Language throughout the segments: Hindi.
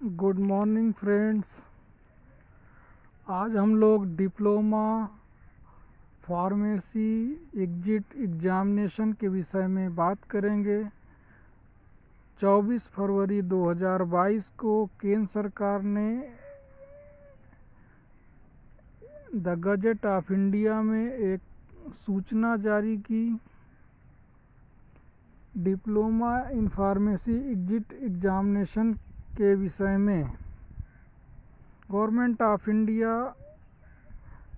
Good morning friends. आज हम लोग डिप्लोमा फार्मेसी एग्जिट एग्जामिनेशन के विषय में बात करेंगे। 24 फरवरी 2022 को केंद्र सरकार ने द गजेट ऑफ इंडिया में एक सूचना जारी की। Diploma in pharmacy exit examination के विषय में गवर्नमेंट ऑफ इंडिया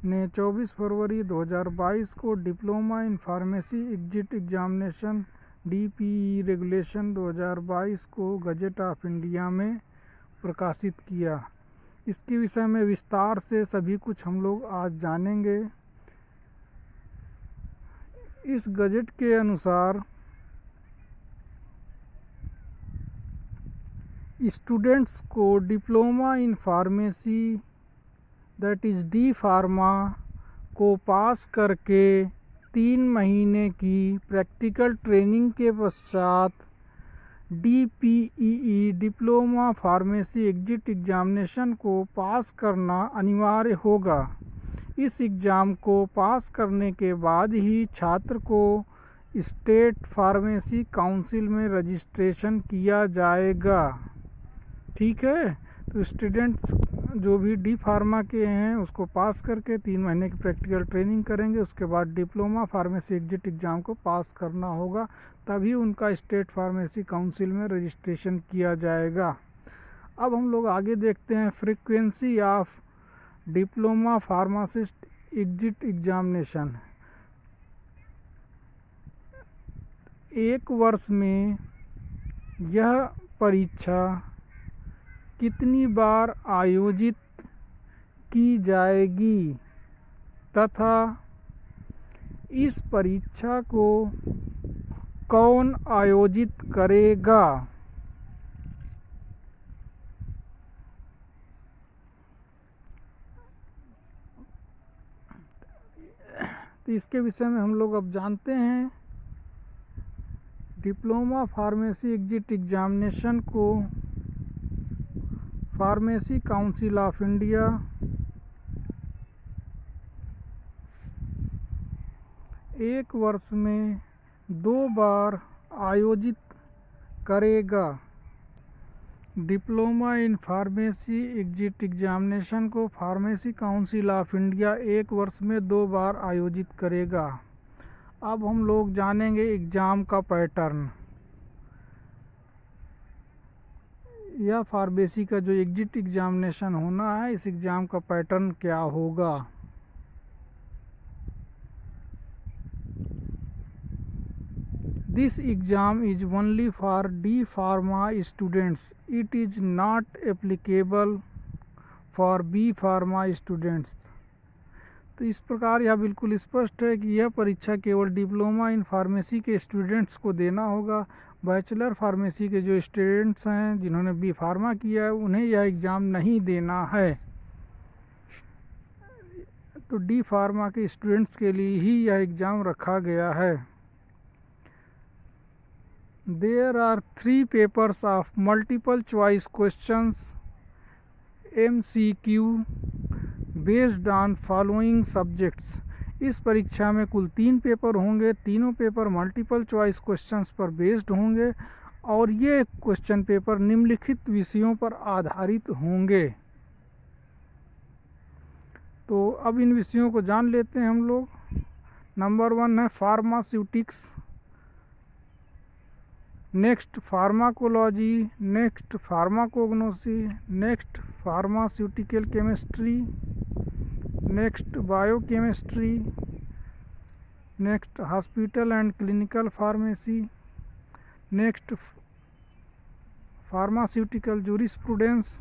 ने 24 फरवरी 2022 को diploma in pharmacy exit examination DPE regulation 2022 को गजेट ऑफ इंडिया में प्रकाशित किया। इसके विषय में विस्तार से सभी कुछ हम लोग आज जानेंगे। इस गजेट के अनुसार स्टूडेंट्स को diploma in pharmacy that is D pharma को पास करके 3 महीने की प्रैक्टिकल ट्रेनिंग के पश्चात DPEE diploma pharmacy exit examination को पास करना अनिवार्य होगा। इस एग्ज़ाम को पास करने के बाद ही छात्र को स्टेट फार्मेसी काउंसिल में रजिस्ट्रेशन किया जाएगा। ठीक है, तो स्टूडेंट्स जो भी डी फार्मा के हैं उसको पास करके 3 महीने की प्रैक्टिकल ट्रेनिंग करेंगे। उसके बाद डिप्लोमा फार्मेसी एग्जिट एग्ज़ाम को पास करना होगा, तभी उनका स्टेट फार्मेसी काउंसिल में रजिस्ट्रेशन किया जाएगा। अब हम लोग आगे देखते हैं frequency of diploma pharmacist exit examination. 1 वर्ष में यह परीक्षा कितनी बार आयोजित की जाएगी तथा इस परीक्षा को कौन आयोजित करेगा। तो इसके विषय में हम लोग अब जानते हैं। डिप्लोमा फार्मेसी एग्जिट एग्जामिनेशन को फार्मेसी काउंसिल ऑफ इंडिया एक वर्ष में 2 बार आयोजित करेगा। Diploma in pharmacy exit examination को फार्मेसी काउंसिल ऑफ इंडिया 1 वर्ष में 2 बार आयोजित करेगा। अब हम लोग जानेंगे एग्ज़ाम का पैटर्न। यह फार्मेसी का जो एग्जिट एग्जामिनेशन होना है, इस एग्ज़ाम का पैटर्न क्या होगा। This exam is only for D pharma students, it is not applicable for B pharma students. तो इस प्रकार यह बिल्कुल स्पष्ट है कि यह परीक्षा केवल डिप्लोमा इन फार्मेसी के स्टूडेंट्स को देना होगा। बैचलर फार्मेसी के जो स्टूडेंट्स हैं जिन्होंने बी फार्मा किया है उन्हें यह एग्ज़ाम नहीं देना है। तो डी फार्मा के स्टूडेंट्स के लिए ही यह एग्ज़ाम रखा गया है। There are 3 papers of multiple choice questions MCQ based on following subjects. इस परीक्षा में कुल 3 पेपर होंगे। तीनों पेपर मल्टीपल चॉइस क्वेश्चंस पर बेस्ड होंगे और ये क्वेश्चन पेपर निम्नलिखित विषयों पर आधारित होंगे। तो अब इन विषयों को जान लेते हैं हम लोग। नंबर 1 है pharmaceutics, next pharmacology, next pharmacognosy, next pharmaceutical chemistry, next biochemistry, next hospital and clinical pharmacy, next pharmaceutical jurisprudence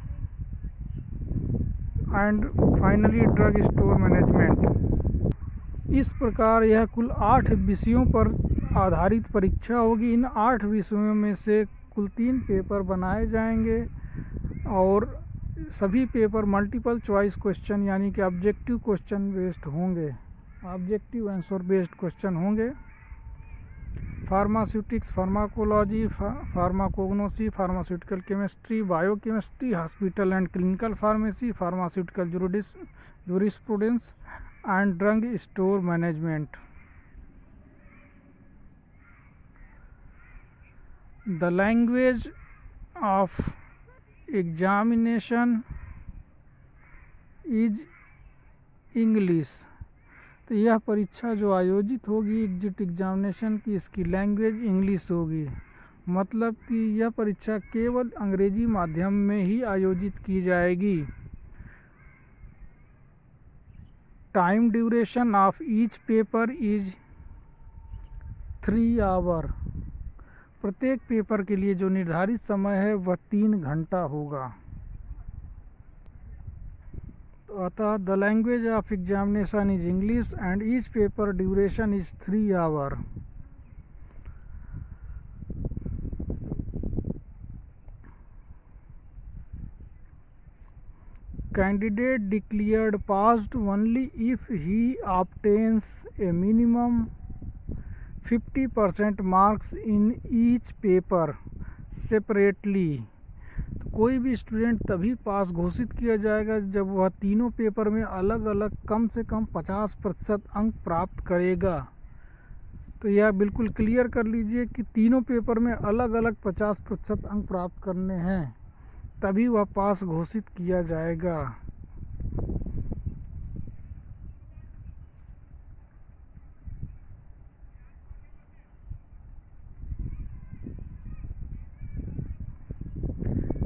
and finally drug store management. इस प्रकार यह कुल 8 विषयों पर आधारित परीक्षा होगी। इन 8 विषयों में से कुल 3 पेपर बनाए जाएंगे और सभी पेपर मल्टीपल चॉइस क्वेश्चन यानी कि ऑब्जेक्टिव क्वेश्चन बेस्ड होंगे, ऑब्जेक्टिव आंसर बेस्ड क्वेश्चन होंगे। Pharmaceutics, pharmacology, pharmacognosy, pharmaceutical chemistry, biochemistry, hospital and clinical pharmacy, pharmaceutical jurisprudence and drug store management. The language of examination is English। तो यह परीक्षा जो आयोजित होगी एग्जिट एग्जामिनेशन की, इसकी लैंग्वेज इंग्लिश होगी। मतलब कि यह परीक्षा केवल अंग्रेजी माध्यम में ही आयोजित की जाएगी। Time duration of each paper is 3 hour. प्रत्येक पेपर के लिए जो निर्धारित समय है वह 3 घंटा होगा। तो अतः the language of examination is English and each paper duration is 3 hour. Candidate declared passed only if he obtains a minimum 50% marks in each paper separately. तो कोई भी स्टूडेंट तभी पास घोषित किया जाएगा जब वह तीनों पेपर में अलग अलग कम से कम 50% अंक प्राप्त करेगा। तो यह बिल्कुल क्लियर कर लीजिए कि तीनों पेपर में अलग अलग 50% अंक प्राप्त करने हैं, तभी वह पास घोषित किया जाएगा।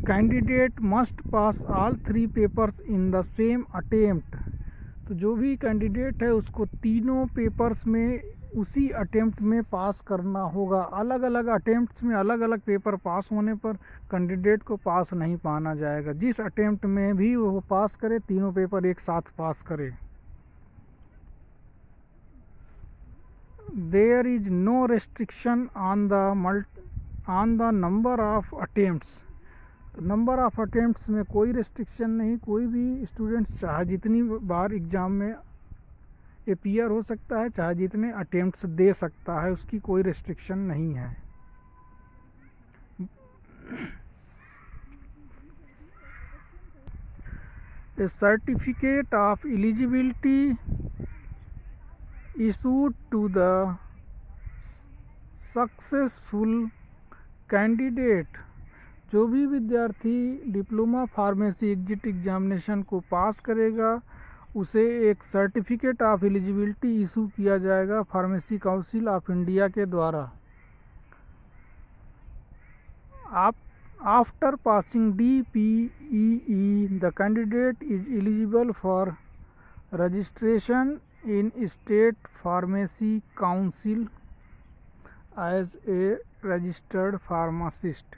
Candidate must pass all 3 papers in the same attempt. तो जो भी कैंडिडेट है उसको तीनों पेपर्स में उसी अटेम्प्ट में पास करना होगा। अलग अलग अटेम्प्ट्स में अलग अलग पेपर पास होने पर कैंडिडेट को पास नहीं माना जाएगा। जिस अटेम्प्ट में भी वो पास करे, तीनों पेपर एक साथ पास करे। There is no restriction on the number of attempts. तो नंबर ऑफ अटेम्प्ट्स में कोई रेस्ट्रिक्शन नहीं। कोई भी स्टूडेंट चाहे जितनी बार एग्ज़ाम में अपीयर हो सकता है, चाहे जितने अटेम्प्ट्स दे सकता है, उसकी कोई रेस्ट्रिक्शन नहीं है। A certificate of eligibility issued to the successful candidate। जो भी विद्यार्थी डिप्लोमा फार्मेसी एग्जिट एग्जामिनेशन को पास करेगा उसे एक सर्टिफिकेट ऑफ एलिजिबिलिटी इशू किया जाएगा फार्मेसी काउंसिल ऑफ इंडिया के द्वारा। After passing DPEE the candidate is eligible for registration in state pharmacy council as a registered pharmacist.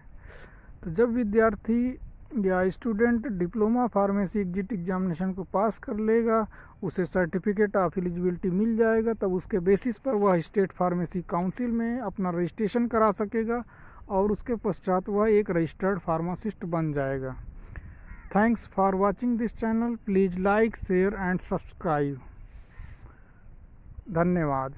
तो जब विद्यार्थी या student diploma pharmacy exit examination को पास कर लेगा, उसे सर्टिफिकेट ऑफ एलिजिबिलिटी मिल जाएगा। तब उसके बेसिस पर वह स्टेट फार्मेसी काउंसिल में अपना रजिस्ट्रेशन करा सकेगा और उसके पश्चात वह एक रजिस्टर्ड फार्मासिस्ट बन जाएगा। Thanks for watching this channel. Please like, share and subscribe. धन्यवाद।